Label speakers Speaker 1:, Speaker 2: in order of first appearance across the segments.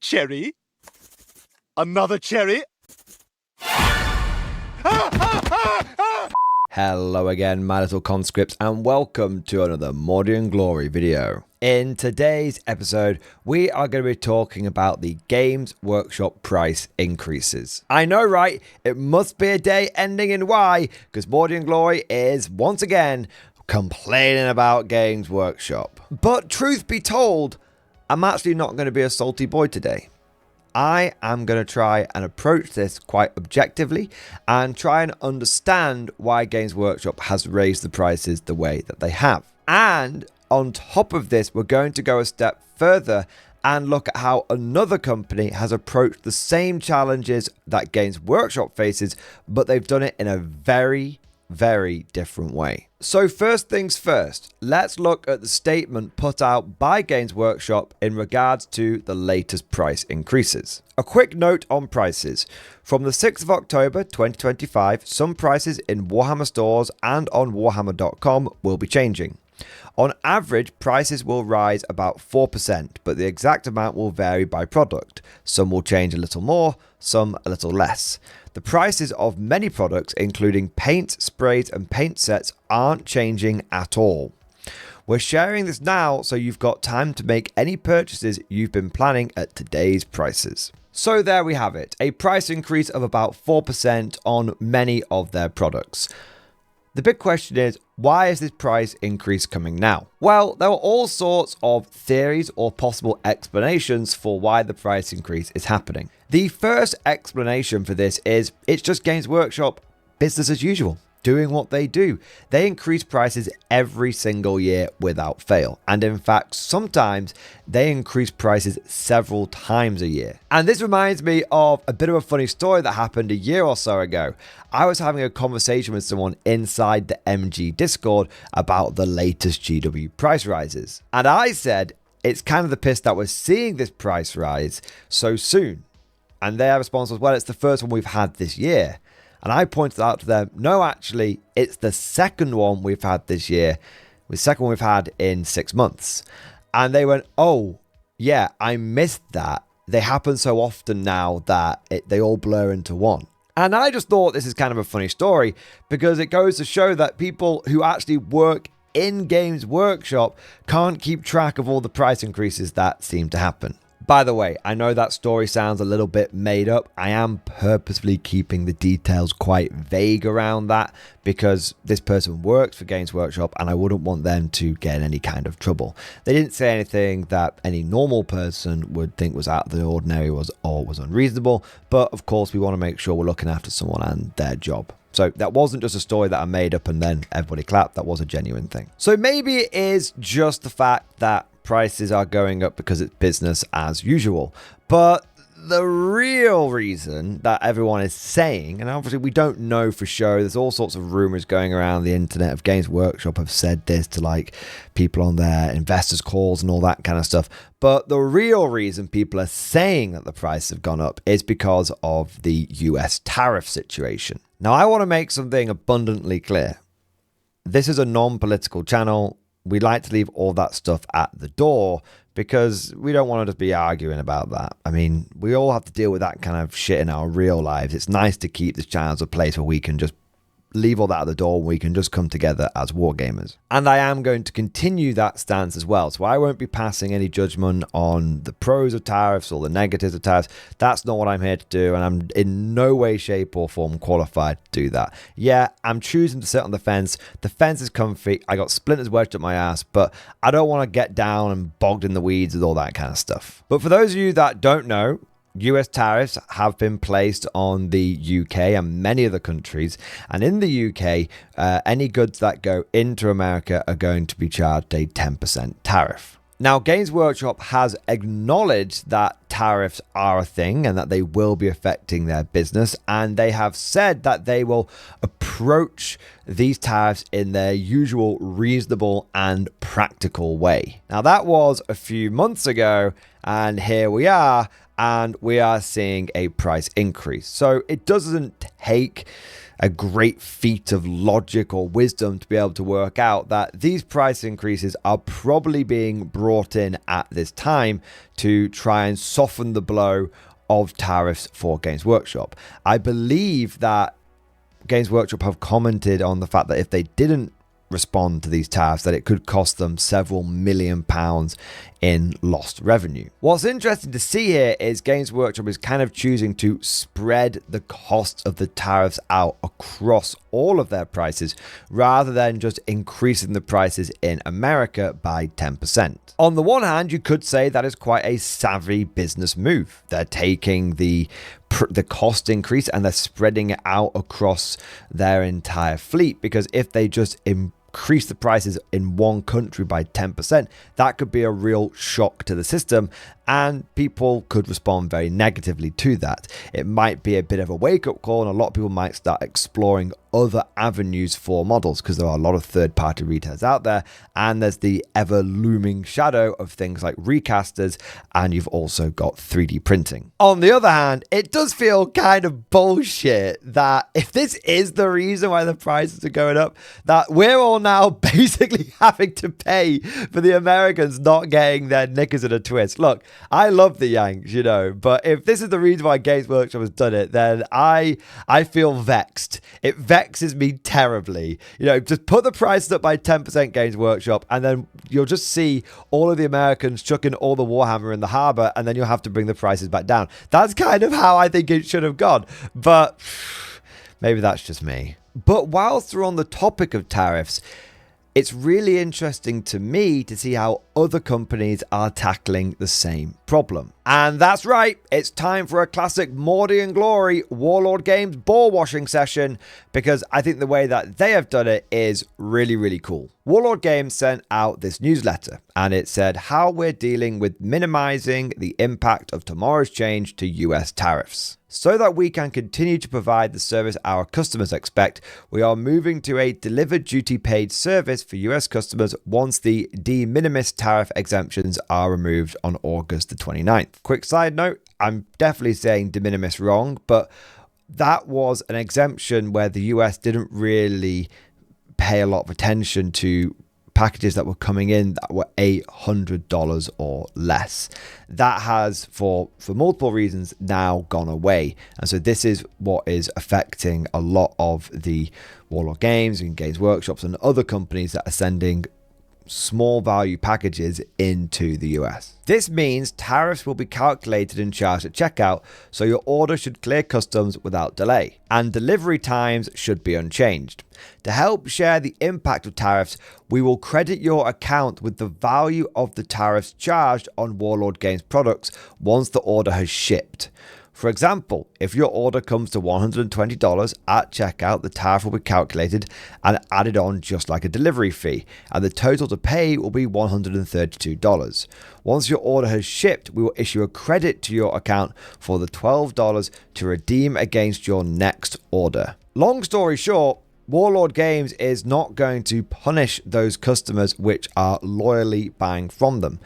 Speaker 1: cherry. Another cherry.
Speaker 2: Hello again, my little conscripts, and welcome to another Mordian Glory video. In today's episode, we are going to be talking about the Games Workshop price increases. I know, right? It must be a day ending in Y, because Mordian Glory is, once again, complaining about Games Workshop. But truth be told, I'm actually not going to be a salty boy today. I am going to try and approach this quite objectively and try and understand why Games Workshop has raised the prices the way that they have. And on top of this, we're going to go a step further and look at how another company has approached the same challenges that Games Workshop faces, but they've done it in a very different way. So first things first, let's look at the statement put out by Games Workshop in regards to the latest price increases. A quick note on prices. From the 6th of October 2025, some prices in Warhammer stores and on warhammer.com will be changing. On average, prices will rise about 4%, but the exact amount will vary by product. Some will change a little more, some a little less. The prices of many products, including paint, sprays, and paint sets, aren't changing at all. We're sharing this now so you've got time to make any purchases you've been planning at today's prices. So there we have it, a price increase of about 4% on many of their products. The big question is, why is this price increase coming now? Well, there were all sorts of theories or possible explanations for why the price increase is happening. The first explanation for this is it's just Games Workshop business as usual, doing what they do. They increase prices every single year without fail. And in fact, sometimes they increase prices several times a year. And this reminds me of a bit of a funny story that happened a year or so ago. I was having a conversation with someone inside the MG Discord about the latest GW price rises. And I said, it's kind of the piss that we're seeing this price rise so soon. And their response was, well, it's the first one we've had this year. And I pointed out to them, no, actually, it's the second one we've had this year. The second one we've had in 6 months. And they went, oh, yeah, I missed that. They happen so often now that they all blur into one. And I just thought this is kind of a funny story because it goes to show that people who actually work in Games Workshop can't keep track of all the price increases that seem to happen. By the way, I know that story sounds a little bit made up. I am purposefully keeping the details quite vague around that because this person works for Games Workshop and I wouldn't want them to get in any kind of trouble. They didn't say anything that any normal person would think was out of the ordinary or was unreasonable, but of course we want to make sure we're looking after someone and their job. So that wasn't just a story that I made up and then everybody clapped. That was a genuine thing. So maybe it is just the fact that prices are going up because it's business as usual. But the real reason that everyone is saying, and obviously we don't know for sure, there's all sorts of rumors going around the internet of Games Workshop have said this to like people on their investors calls and all that kind of stuff. But the real reason people are saying that the prices have gone up is because of the US tariff situation. Now, I want to make something abundantly clear. This is a non-political channel. We like to leave all that stuff at the door because we don't want to just be arguing about that. I mean, we all have to deal with that kind of shit in our real lives. It's nice to keep this channel as a place where we can just leave all that at the door and we can just come together as wargamers. And I am going to continue that stance as well. So I won't be passing any judgment on the pros of tariffs or the negatives of tariffs. That's not what I'm here to do. And I'm in no way, shape or form qualified to do that. Yeah, I'm choosing to sit on the fence. The fence is comfy. I got splinters wedged up my ass, but I don't want to get down and bogged in the weeds with all that kind of stuff. But for those of you that don't know, US tariffs have been placed on the UK and many other countries, and in the UK, any goods that go into America are going to be charged a 10% tariff. Now, Games Workshop has acknowledged that tariffs are a thing and that they will be affecting their business, and they have said that they will approach these tariffs in their usual reasonable and practical way. Now, that was a few months ago, and here we are, and we are seeing a price increase. So it doesn't take a great feat of logic or wisdom to be able to work out that these price increases are probably being brought in at this time to try and soften the blow of tariffs for Games Workshop. I believe that Games Workshop have commented on the fact that if they didn't respond to these tariffs, that it could cost them several £million in lost revenue. What's interesting to see here is Games Workshop is kind of choosing to spread the cost of the tariffs out across all of their prices rather than just increasing the prices in America by 10%. On the one hand, you could say that is quite a savvy business move. They're taking the cost increase and they're spreading it out across their entire fleet, because if they just increase the prices in one country by 10%, that could be a real shock to the system and people could respond very negatively to that. It might be a bit of a wake-up call and a lot of people might start exploring other avenues for models, because there are a lot of third-party retailers out there, and there's the ever-looming shadow of things like recasters, and you've also got 3D printing. On the other hand, it does feel kind of bullshit that if this is the reason why the prices are going up, that we're all now basically having to pay for the Americans not getting their knickers in a twist. Look, I love the Yanks, you know, but if this is the reason why Games Workshop has done it, then I feel vexed. It vexes me terribly. You know, just put the prices up by 10%, Games Workshop, and then you'll just see all of the Americans chucking all the Warhammer in the harbor, and then you'll have to bring the prices back down. That's kind of how I think it should have gone, but maybe that's just me. But whilst we're on the topic of tariffs, it's really interesting to me to see how other companies are tackling the same problem. And that's right, it's time for a classic Mordian Glory Warlord Games ball washing session, because I think the way that they have done it is really, really cool. Warlord Games sent out this newsletter and it said how we're dealing with minimizing the impact of tomorrow's change to US tariffs. So that we can continue to provide the service our customers expect, we are moving to a delivered duty paid service for US customers once the de minimis tariff exemptions are removed on August the 29th. Quick side note, I'm definitely saying de minimis wrong, but that was an exemption where the US didn't really pay a lot of attention to packages that were coming in that were $800 or less. That has, for multiple reasons, now gone away. And so this is what is affecting a lot of the Warlord Games and Games Workshops and other companies that are sending small value packages into the US. This means tariffs will be calculated and charged at checkout, so your order should clear customs without delay, and delivery times should be unchanged. To help share the impact of tariffs, we will credit your account with the value of the tariffs charged on Warlord Games products once the order has shipped. For example, if your order comes to $120 at checkout, the tariff will be calculated and added on just like a delivery fee, and the total to pay will be $132. Once your order has shipped, we will issue a credit to your account for the $12 to redeem against your next order. Long story short, Warlord Games is not going to punish those customers which are loyally buying from them.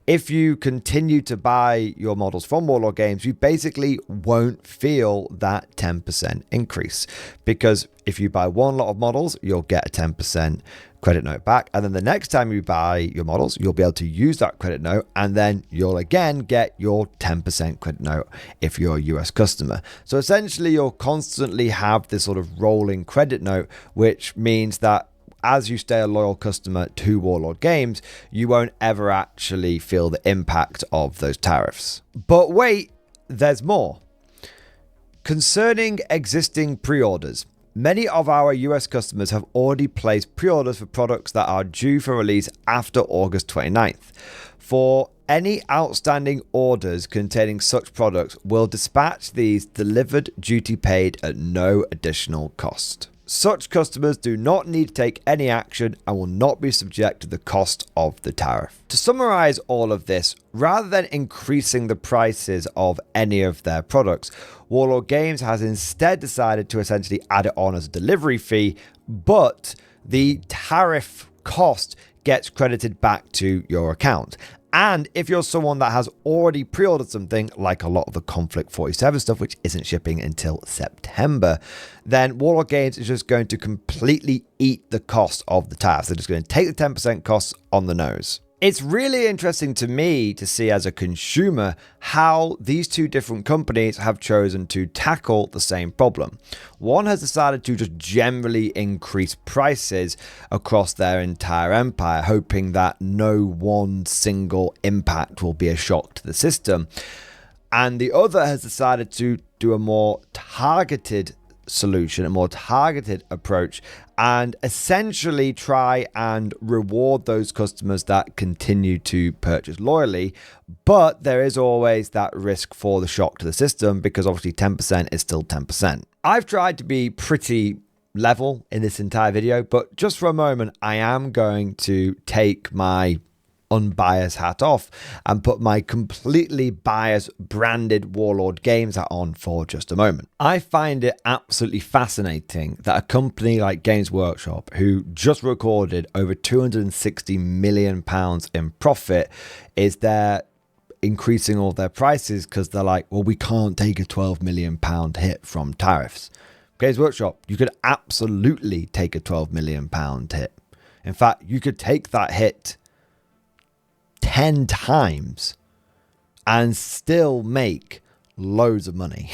Speaker 2: If you continue to buy your models from Warlord Games, you basically won't feel that 10% increase, because if you buy one lot of models, you'll get a 10% credit note back, and then the next time you buy your models, you'll be able to use that credit note, and then you'll again get your 10% credit note if you're a US customer. So essentially you'll constantly have this sort of rolling credit note, which means that as you stay a loyal customer to Warlord Games, you won't ever actually feel the impact of those tariffs. But wait, there's more. Concerning existing pre-orders, many of our US customers have already placed pre-orders for products that are due for release after August 29th. For any outstanding orders containing such products, we'll dispatch these delivered duty paid at no additional cost. Such customers do not need to take any action and will not be subject to the cost of the tariff. To summarize all of this, rather than increasing the prices of any of their products, Warlord Games has instead decided to essentially add it on as a delivery fee, but the tariff cost gets credited back to your account. And if you're someone that has already pre-ordered something, like a lot of the Conflict 47 stuff, which isn't shipping until September, then Warlord Games is just going to completely eat the cost of the tariffs. They're just going to take the 10% costs on the nose. It's really interesting to me to see as a consumer how these two different companies have chosen to tackle the same problem. One has decided to just generally increase prices across their entire empire, hoping that no one single impact will be a shock to the system. And the other has decided to do a more targeted solution, a more targeted approach, and essentially try and reward those customers that continue to purchase loyally. But there is always that risk for the shock to the system, because obviously 10% is still 10%. I've tried to be pretty level in this entire video, but just for a moment, I am going to take my unbiased hat off and put my completely biased branded Warlord Games hat on for just a moment. I find it absolutely fascinating that a company like Games Workshop, who just recorded over £260 million in profit, is there increasing all their prices because they're like, well, we can't take a £12 million hit from tariffs. Games Workshop, you could absolutely take a £12 million hit. In fact, you could take that hit 10 times and still make loads of money.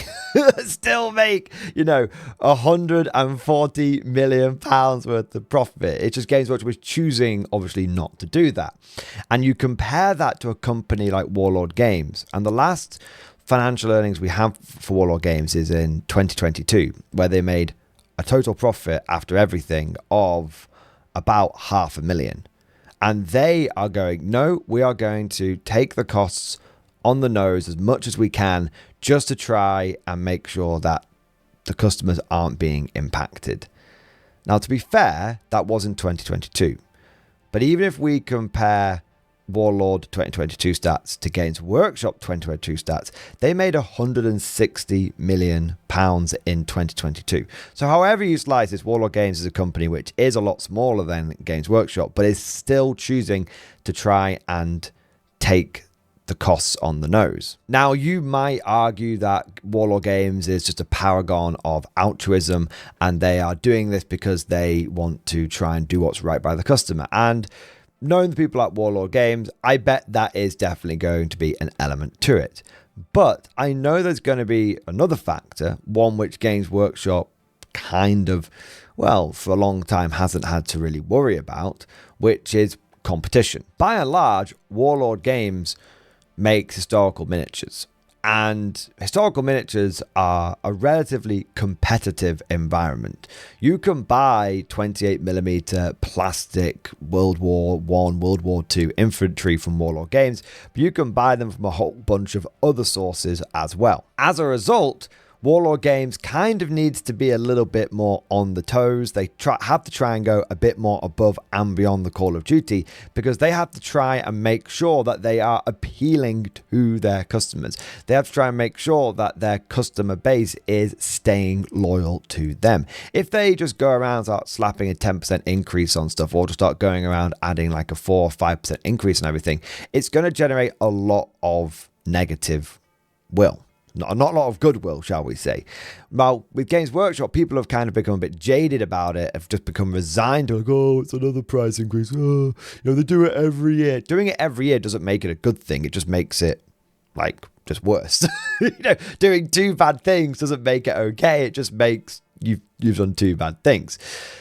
Speaker 2: Still make, you know, £140 million worth of profit. It's just Games Workshop was choosing, obviously, not to do that. And you compare that to a company like Warlord Games, and the last financial earnings we have for Warlord Games is in 2022, where they made a total profit after everything of about £500,000. And they are going, no, we are going to take the costs on the nose as much as we can just to try and make sure that the customers aren't being impacted. Now, to be fair, that was in 2022. But even if we compare Warlord 2022 stats to Games Workshop 2022 stats, they made £160 million in 2022. So however you slice this, Warlord Games is a company which is a lot smaller than Games Workshop, but is still choosing to try and take the costs on the nose. Now, you might argue that Warlord Games is just a paragon of altruism, and they are doing this because they want to try and do what's right by the customer. And knowing the people at Warlord Games, I bet that is definitely going to be an element to it. But I know there's going to be another factor, one which Games Workshop kind of, well, for a long time hasn't had to really worry about, which is competition. By and large, Warlord Games makes historical miniatures. And historical miniatures are a relatively competitive environment. You can buy 28mm plastic World War I, World War II infantry from Warlord Games, but you can buy them from a whole bunch of other sources as well. As a result, Warlord Games kind of needs to be a little bit more on the toes. They have to try and go a bit more above and beyond the Call of Duty, because they have to try and make sure that they are appealing to their customers. They have to try and make sure that their customer base is staying loyal to them. If they just go around and start slapping a 10% increase on stuff, or just start going around adding like a 4 or 5% increase on everything, it's going to generate a lot of negative will. Not a lot of goodwill, shall we say. Now, with Games Workshop, people have kind of become a bit jaded about it, have just become resigned to like, oh, it's another price increase. Oh, you know, they do it every year. Doing it every year doesn't make it a good thing. It just makes it, like, just worse. You know, doing two bad things doesn't make it okay. It just makes you've done two bad things.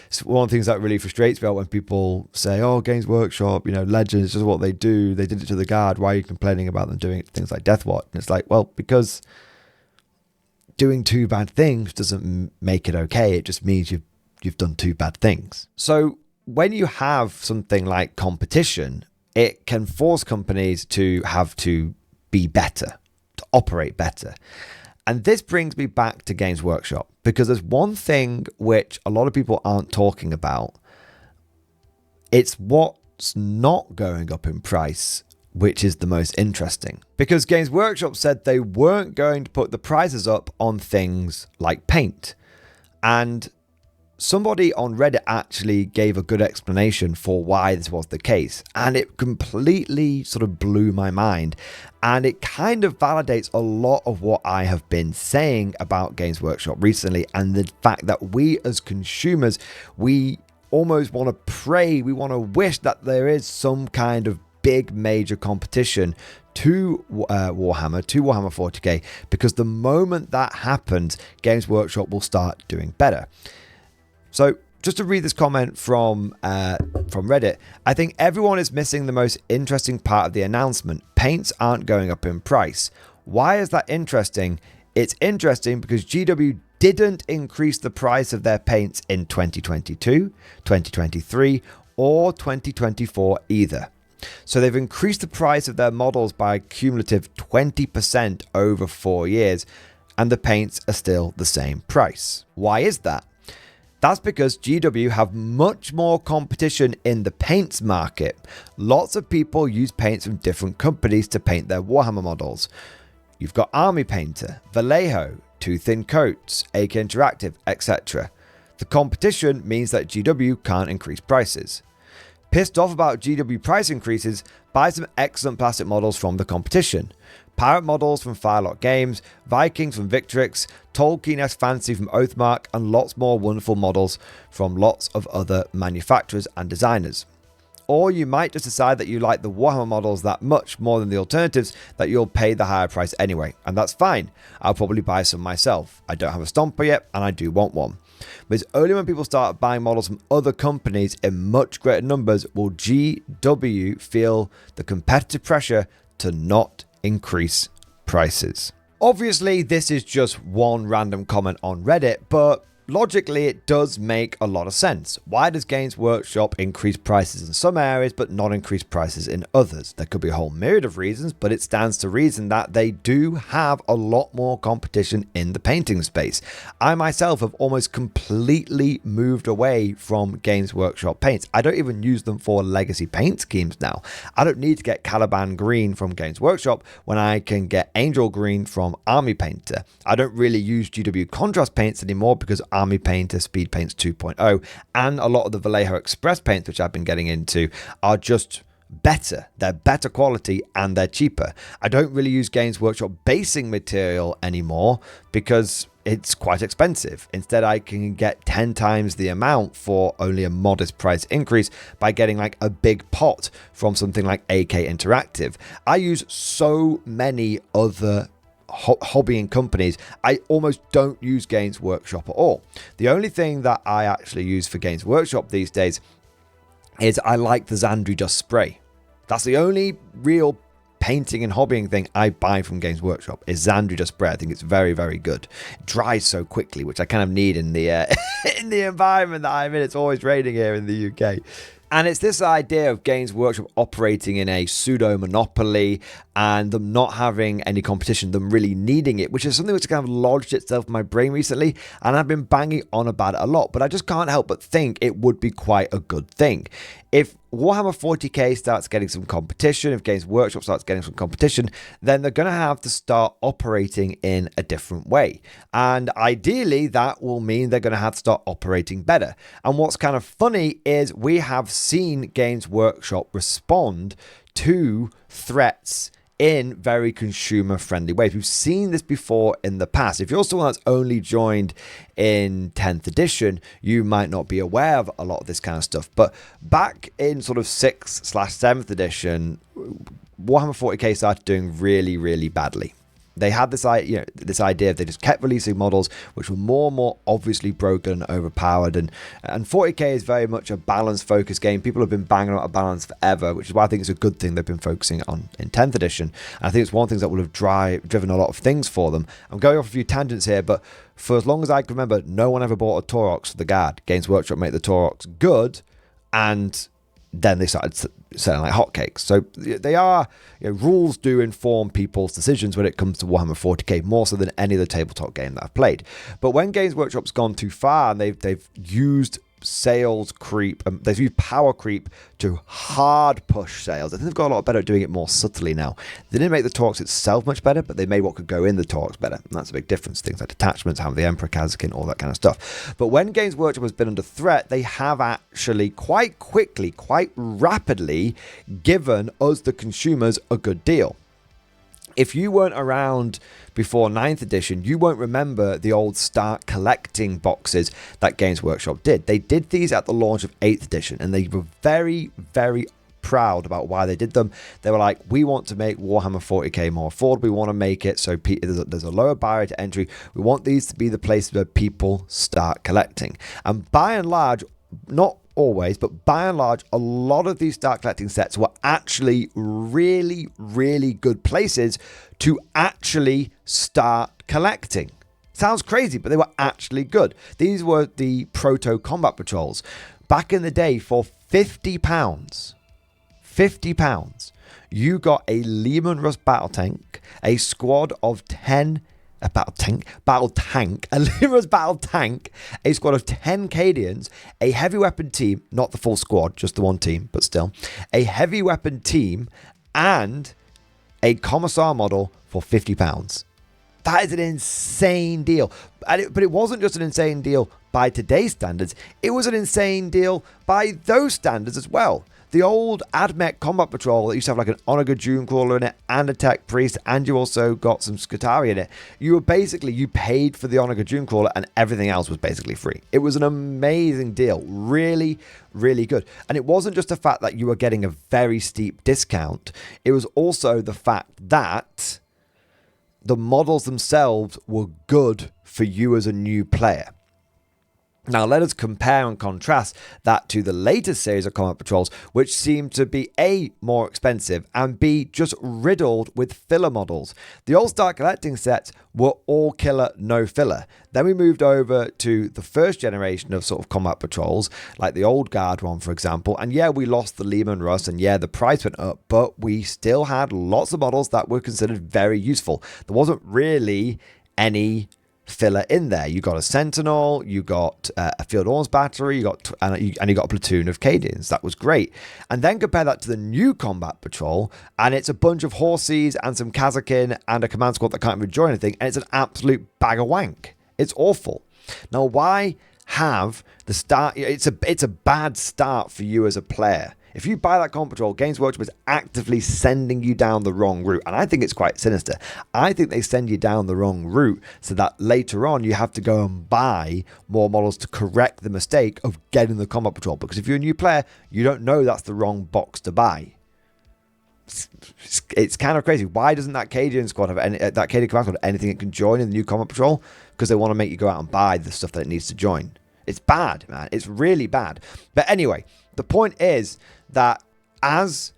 Speaker 2: So one of the things that really frustrates me when people say, oh, Games Workshop, you know, Legends, is just what they do. They did it to the Guard. Why are you complaining about them doing things like Deathwatch? And it's like, well, because doing two bad things doesn't make it okay. It just means you've done two bad things. So when you have something like competition, it can force companies to have to be better, to operate better. And this brings me back to Games Workshop, because there's one thing which a lot of people aren't talking about. It's what's not going up in price, which is the most interesting. Because Games Workshop said they weren't going to put the prices up on things like paint. And somebody on Reddit actually gave a good explanation for why this was the case, and it completely sort of blew my mind, and it kind of validates a lot of what I have been saying about Games Workshop recently, and the fact that we as consumers, we almost want to pray, we want to wish that there is some kind of big major competition to Warhammer 40k, because the moment that happens, Games Workshop will start doing better. So just to read this comment from Reddit, I think everyone is missing the most interesting part of the announcement. Paints aren't going up in price. Why is that interesting? It's interesting because GW didn't increase the price of their paints in 2022, 2023, or 2024 either. So they've increased the price of their models by a cumulative 20% over 4 years, and the paints are still the same price. Why is that? That's because GW have much more competition in the paints market. Lots of people use paints from different companies to paint their Warhammer models. You've got Army Painter, Vallejo, Too Thin Coats, AK Interactive, etc. The competition means that GW can't increase prices. Pissed off about GW price increases, buy some excellent plastic models from the competition. Pirate models from Firelock Games, Vikings from Victrix, Tolkien-esque fantasy from Oathmark, and lots more wonderful models from lots of other manufacturers and designers. Or you might just decide that you like the Warhammer models that much more than the alternatives that you'll pay the higher price anyway, and that's fine. I'll probably buy some myself. I don't have a Stomper yet, and I do want one. But it's only when people start buying models from other companies in much greater numbers will GW feel the competitive pressure to not increase prices. Obviously, this is just one random comment on Reddit, but logically it does make a lot of sense. Why does Games Workshop increase prices in some areas but not increase prices in others? There could be a whole myriad of reasons, but it stands to reason that they do have a lot more competition in the painting space. I myself have almost completely moved away from Games Workshop paints. I don't even use them for legacy paint schemes now. I don't need to get Caliban green from Games Workshop when I can get Angel green from Army Painter. I don't really use GW contrast paints anymore because Army Painter, Speed Paints 2.0, and a lot of the Vallejo Express paints, which I've been getting into, are just better. They're better quality and they're cheaper. I don't really use Games Workshop basing material anymore because it's quite expensive. Instead, I can get 10 times the amount for only a modest price increase by getting like a big pot from something like AK Interactive. I use so many other hobbying companies, I almost don't use Games Workshop at all. The only thing that I actually use for Games Workshop these days is I like the Zandri Dust Spray. That's the only real painting and hobbying thing I buy from Games Workshop is Zandri Dust Spray. I think it's very, very good. It dries so quickly, which I kind of need in the in the environment that I'm in. It's always raining here in the UK. And it's this idea of Games Workshop operating in a pseudo-monopoly and them not having any competition, them really needing it, which is something which kind of lodged itself in my brain recently, and I've been banging on about it a lot, but I just can't help but think it would be quite a good thing. If Warhammer 40k starts getting some competition, if Games Workshop starts getting some competition, then they're going to have to start operating in a different way. And ideally, that will mean they're going to have to start operating better. And what's kind of funny is we have seen Games Workshop respond to threats in very consumer-friendly ways. We've seen this before in the past. If you're someone that's only joined in 10th edition, you might not be aware of a lot of this kind of stuff. But back in sort of 6th/7th edition, Warhammer 40k started doing really, really badly. They had this idea, they just kept releasing models which were more and more obviously broken and overpowered, and 40k is very much a balance focused game. People have been banging out a balance forever, which is why I think it's a good thing they've been focusing on in 10th edition. And I think it's one of the things that will have driven a lot of things for them. I'm going off a few tangents here, but for as long as I can remember, no one ever bought a Taurox for the Guard. Games Workshop made the Taurox good, and then they started selling like hotcakes. So they are, rules do inform people's decisions when it comes to Warhammer 40k, more so than any other tabletop game that I've played. But when Games Workshop's gone too far and they've used sales creep, they've used power creep to hard push sales. I think they've got a lot better at doing it more subtly now. They didn't make the talks itself much better, but they made what could go in the talks better. And that's a big difference. Things like detachments, having the Emperor Kazakin, all that kind of stuff. But when Games Workshop has been under threat, they have actually quite quickly, quite rapidly given us, the consumers, a good deal. If you weren't around before 9th edition, you won't remember the old start collecting boxes that Games Workshop did. They did these at the launch of 8th edition, and they were very, very proud about why they did them. They were like, we want to make Warhammer 40k more affordable. We want to make it so there's a lower barrier to entry. We want these to be the places where people start collecting. And by and large, not always, but by and large, a lot of these start collecting sets were actually really, really good places to actually start collecting. Sounds crazy, but they were actually good. These were the proto combat patrols. Back in the day, for £50, you got a Lehman Russ battle tank, a squad of 10 a battle tank, a Lyra's battle tank, a squad of 10 Cadians, a heavy weapon team, not the full squad, just the one team, but still, a heavy weapon team, and a Commissar model for £50. That is an insane deal. But it wasn't just an insane deal by today's standards, it was an insane deal by those standards as well. The old AdMech Combat Patrol that used to have like an Onaga Dune Crawler in it and a Tech Priest, and you also got some Skitarii in it. You paid for the Onaga Dune Crawler and everything else was basically free. It was an amazing deal. Really, really good. And it wasn't just the fact that you were getting a very steep discount. It was also the fact that the models themselves were good for you as a new player. Now, let us compare and contrast that to the latest series of Combat Patrols, which seem to be A, more expensive, and B, just riddled with filler models. The old start collecting sets were all killer, no filler. Then we moved over to the first generation of sort of Combat Patrols, like the old Guard one, for example. And yeah, we lost the Lehman Russ, and yeah, the price went up, but we still had lots of models that were considered very useful. There wasn't really any filler in there. You got a Sentinel, you got a Field Arms battery, you got a platoon of Cadians. That was great. And then compare that to the new Combat Patrol, and it's a bunch of Horses and some Kazakin and a command squad that can't even join anything, and it's an absolute bag of wank. It's awful. Now, why have the start? It's a bad start for you as a player. If you buy that Combat Patrol, Games Workshop is actively sending you down the wrong route. And I think it's quite sinister. I think they send you down the wrong route so that later on you have to go and buy more models to correct the mistake of getting the Combat Patrol. Because if you're a new player, you don't know that's the wrong box to buy. It's kind of crazy. Why doesn't that Cadian squad have that Cadian command squad have anything it can join in the new Combat Patrol? Because they want to make you go out and buy the stuff that it needs to join. It's bad, man. It's really bad. But anyway, the point is that as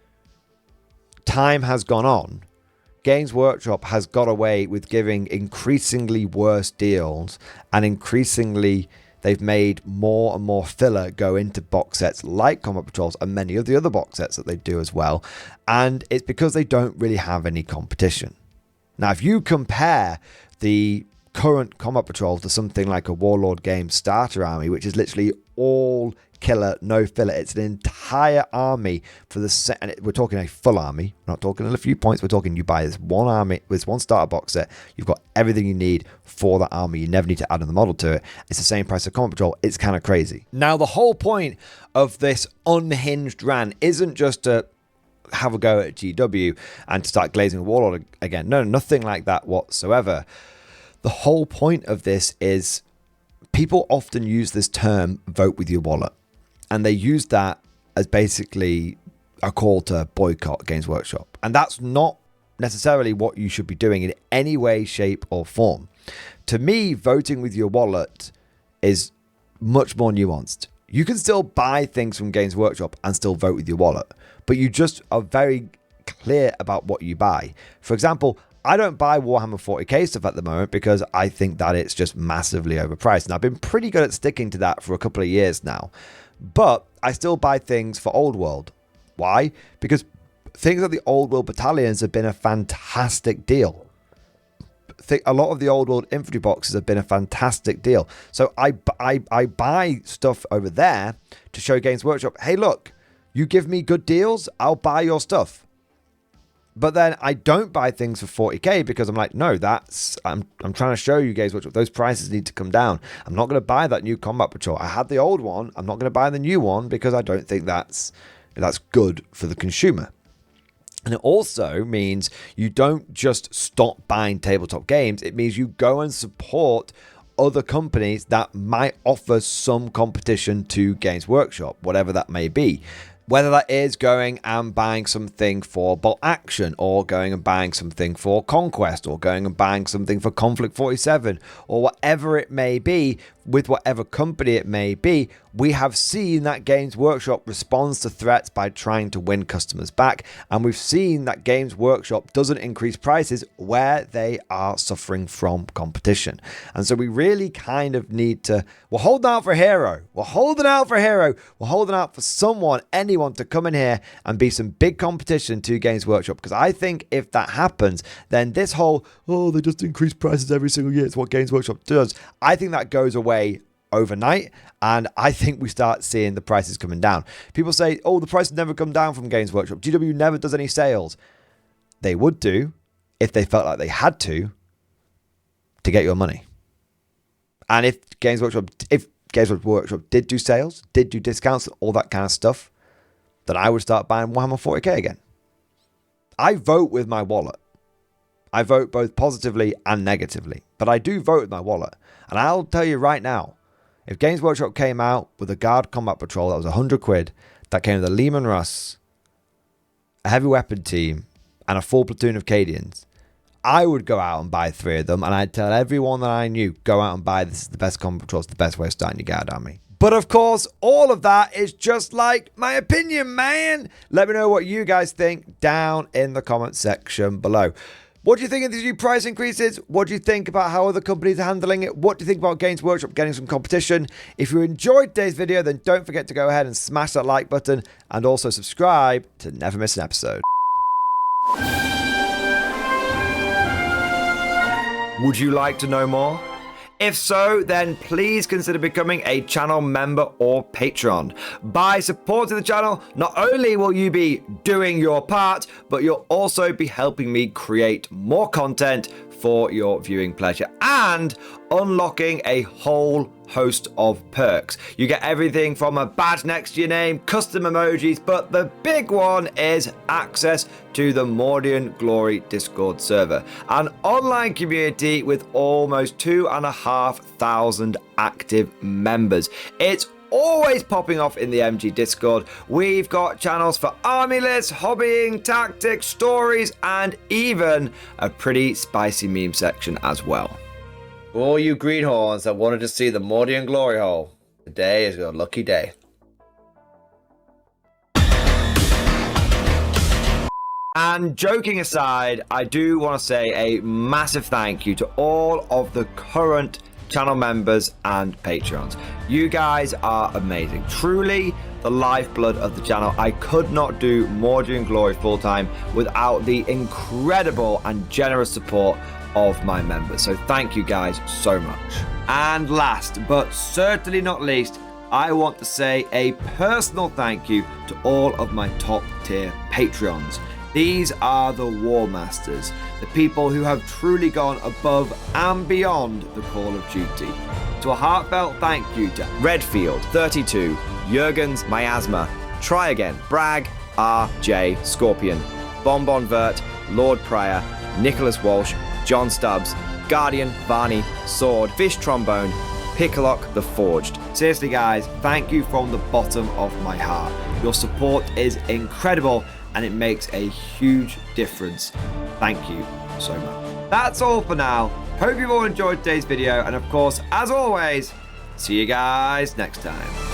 Speaker 2: time has gone on, Games Workshop has got away with giving increasingly worse deals, and increasingly they've made more and more filler go into box sets like Combat Patrols and many of the other box sets that they do as well. And it's because they don't really have any competition. Now, if you compare the current Combat Patrol to something like a Warlord Games starter army, which is literally all killer, no filler. It's an entire army for the set, and we're talking a full army. We're not talking a few points. We're talking you buy this one army, this one starter box set. You've got everything you need for that army. You never need to add another model to it. It's the same price as Combat Patrol. It's kind of crazy. Now, the whole point of this unhinged rant isn't just to have a go at GW and to start glazing a Warlord again. No, nothing like that whatsoever. The whole point of this is people often use this term, vote with your wallet. And they use that as basically a call to boycott Games Workshop. And that's not necessarily what you should be doing in any way, shape, or form. To me, voting with your wallet is much more nuanced. You can still buy things from Games Workshop and still vote with your wallet, but you just are very clear about what you buy. For example, I don't buy Warhammer 40k stuff at the moment because I think that it's just massively overpriced. And I've been pretty good at sticking to that for a couple of years now. But I still buy things for Old World. Why? Because things like the Old World battalions have been a fantastic deal. think a lot of the old world infantry boxes have been a fantastic deal. So I buy stuff over there to show Games Workshop, hey, look, you give me good deals, I'll buy your stuff. But then I don't buy things for 40k because I'm like, no, I'm trying to show you Games Workshop, those prices need to come down. I'm not going to buy that new Combat Patrol. I had the old one. I'm not going to buy the new one because I don't think that's good for the consumer. And it also means you don't just stop buying tabletop games. It means you go and support other companies that might offer some competition to Games Workshop, whatever that may be. Whether that is going and buying something for Bolt Action, or going and buying something for Conquest, or going and buying something for Conflict 47, or whatever it may be, with whatever company it may be, we have seen that Games Workshop responds to threats by trying to win customers back. And we've seen that Games Workshop doesn't increase prices where they are suffering from competition. And so we really kind of need to, we're holding out for Hero. We're holding out for Hero. We're holding out for someone, anyone to come in here and be some big competition to Games Workshop. Because I think if that happens, then this whole, oh, they just increase prices every single year, it's what Games Workshop does, I think that goes away overnight, and I think we start seeing the prices coming down. People say, oh, the prices never come down from Games Workshop. GW never does any sales. They would do if they felt like they had to get your money. And if Games Workshop did do sales, did do discounts, all that kind of stuff, then I would start buying Warhammer 40k again. I vote with my wallet. I vote both positively and negatively, but I do vote with my wallet. And I'll tell you right now, if Games Workshop came out with a Guard Combat Patrol that was 100 quid, that came with a Lehman Russ, a heavy weapon team, and a full platoon of Cadians, I would go out and buy 3 of them, and I'd tell everyone that I knew, go out and buy this. Is the best Combat Patrol. It's the best way of starting your Guard army. But of course, all of that is just like my opinion, man. Let me know what you guys think down in the comment section below. What do you think of these new price increases? What do you think about how other companies are handling it? What do you think about Games Workshop getting some competition? If you enjoyed today's video, then don't forget to go ahead and smash that like button, and also subscribe to never miss an episode. Would you like to know more? If so, then please consider becoming a channel member or patron. By supporting the channel, not only will you be doing your part, but you'll also be helping me create more content for your viewing pleasure and unlocking a whole host of perks. You get everything from a badge next to your name, custom emojis, but the big one is access to the Mordian Glory Discord server, an online community with almost 2,500 active members. It's always popping off in the MG Discord. We've got channels for army lists, hobbying, tactics, stories, and even a pretty spicy meme section as well. For all you greenhorns that wanted to see the Mordian glory hole, today is your lucky day. And joking aside, I do want to say a massive thank you to all of the current channel members and patrons. You guys are amazing. Truly the lifeblood of the channel. I could not do Mordian Glory full time without the incredible and generous support of my members. So thank you guys so much. And last but certainly not least, I want to say a personal thank you to all of my top tier Patreons. These are the War Masters, the people who have truly gone above and beyond the call of duty. So a heartfelt thank you to Redfield, 32, Jurgens, Miasma, Try Again, Bragg, RJ, Scorpion, Bonbon Vert, Lord Pryor, Nicholas Walsh, John Stubbs, Guardian, Varney, Sword, Fish Trombone, Picklock, The Forged. Seriously guys, thank you from the bottom of my heart. Your support is incredible and it makes a huge difference. Thank you so much. That's all for now. Hope you've all enjoyed today's video, and of course, as always, see you guys next time.